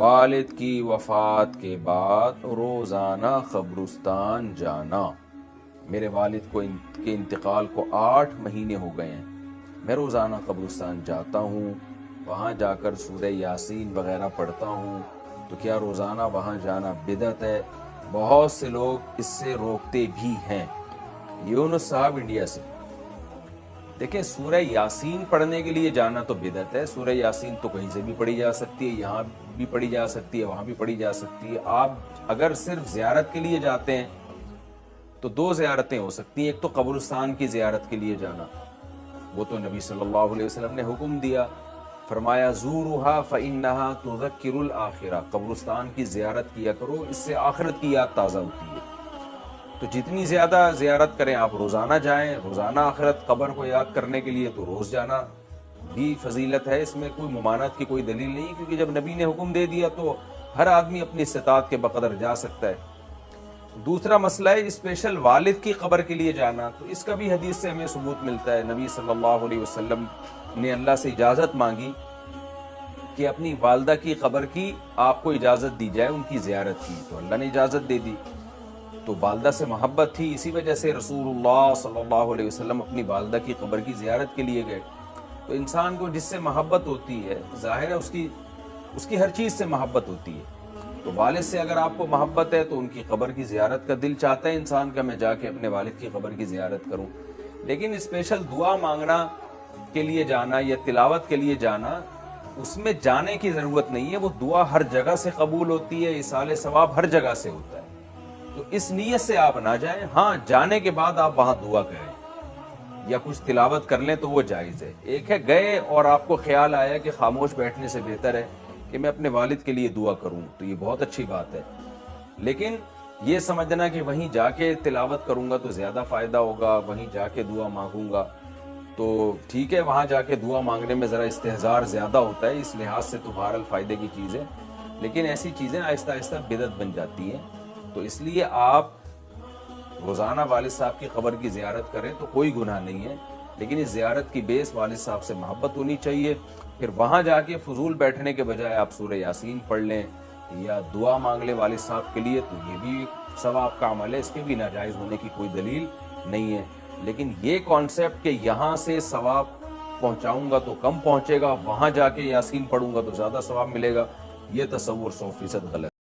والد کی وفات کے بعد روزانہ قبرستان جانا۔ میرے والد کے انتقال کو 8 مہینے ہو گئے ہیں، میں روزانہ قبرستان جاتا ہوں، وہاں جا کر سورہ یاسین وغیرہ پڑھتا ہوں، تو کیا روزانہ وہاں جانا بدعت ہے؟ بہت سے لوگ اس سے روکتے بھی ہیں۔ یونس صاحب انڈیا سے، دیکھیں سورہ یاسین پڑھنے کے لیے جانا تو بدعت ہے۔ سورہ یاسین تو کہیں سے بھی پڑھی جا سکتی ہے، یہاں بھی پڑھی جا سکتی ہے، وہاں بھی پڑھی جا سکتی ہے۔ آپ اگر صرف زیارت کے لیے جاتے ہیں تو 2 زیارتیں ہو سکتی ہیں، ایک تو قبرستان کی زیارت کے لیے جانا، وہ تو نبی صلی اللہ علیہ وسلم نے حکم دیا، فرمایا زورها فإنها تذکر الآخرہ، قبرستان کی زیارت کیا کرو، اس سے آخرت کی یاد تازہ ہوتی ہے۔ تو جتنی زیادہ زیارت کریں، آپ روزانہ جائیں، روزانہ آخرت قبر کو یاد کرنے کے لیے، تو روز جانا بھی فضیلت ہے، اس میں کوئی ممانعت کی کوئی دلیل نہیں، کیونکہ جب نبی نے حکم دے دیا تو ہر آدمی اپنی استطاعت کے بقدر جا سکتا ہے۔ دوسرا مسئلہ ہے اسپیشل والد کی قبر کے لیے جانا، تو اس کا بھی حدیث سے ہمیں ثبوت ملتا ہے۔ نبی صلی اللہ علیہ وسلم نے اللہ سے اجازت مانگی کہ اپنی والدہ کی قبر کی آپ کو اجازت دی جائے، ان کی زیارت کی، تو اللہ نے اجازت دے دی۔ تو والدہ سے محبت تھی، اسی وجہ سے رسول اللہ صلی اللہ علیہ وسلم اپنی والدہ کی قبر کی زیارت کے لیے گئے۔ تو انسان کو جس سے محبت ہوتی ہے، ظاہر ہے اس کی ہر چیز سے محبت ہوتی ہے۔ تو والد سے اگر آپ کو محبت ہے تو ان کی قبر کی زیارت کا دل چاہتا ہے انسان کا، میں جا کے اپنے والد کی قبر کی زیارت کروں۔ لیکن اسپیشل دعا مانگنا کے لیے جانا یا تلاوت کے لیے جانا، اس میں جانے کی ضرورت نہیں ہے، وہ دعا ہر جگہ سے قبول ہوتی ہے، ایصال ثواب ہر جگہ سے ہوتا ہے۔ تو اس نیت سے آپ نہ جائیں، ہاں جانے کے بعد آپ وہاں دعا کریں یا کچھ تلاوت کر لیں تو وہ جائز ہے۔ ایک ہے گئے اور آپ کو خیال آیا کہ خاموش بیٹھنے سے بہتر ہے کہ میں اپنے والد کے لیے دعا کروں، تو یہ بہت اچھی بات ہے۔ لیکن یہ سمجھنا کہ وہیں جا کے تلاوت کروں گا تو زیادہ فائدہ ہوگا، وہیں جا کے دعا مانگوں گا، تو ٹھیک ہے وہاں جا کے دعا مانگنے میں ذرا استحضار زیادہ ہوتا ہے، اس لحاظ سے تو بہرحال فائدے کی چیز ہے، لیکن ایسی چیزیں آہستہ آہستہ بدعت بن جاتی ہیں۔ تو اس لیے آپ روزانہ والد صاحب کی قبر کی زیارت کریں تو کوئی گناہ نہیں ہے، لیکن اس زیارت کی بیس والد صاحب سے محبت ہونی چاہیے۔ پھر وہاں جا کے فضول بیٹھنے کے بجائے آپ سورہ یاسین پڑھ لیں یا دعا مانگ لیں والد صاحب کے لیے، تو یہ بھی ثواب کا عمل ہے، اس کے بھی ناجائز ہونے کی کوئی دلیل نہیں ہے۔ لیکن یہ کانسیپٹ کہ یہاں سے ثواب پہنچاؤں گا تو کم پہنچے گا، وہاں جا کے یاسین پڑھوں گا تو زیادہ ثواب ملے گا، یہ تصور 100% غلط ہے۔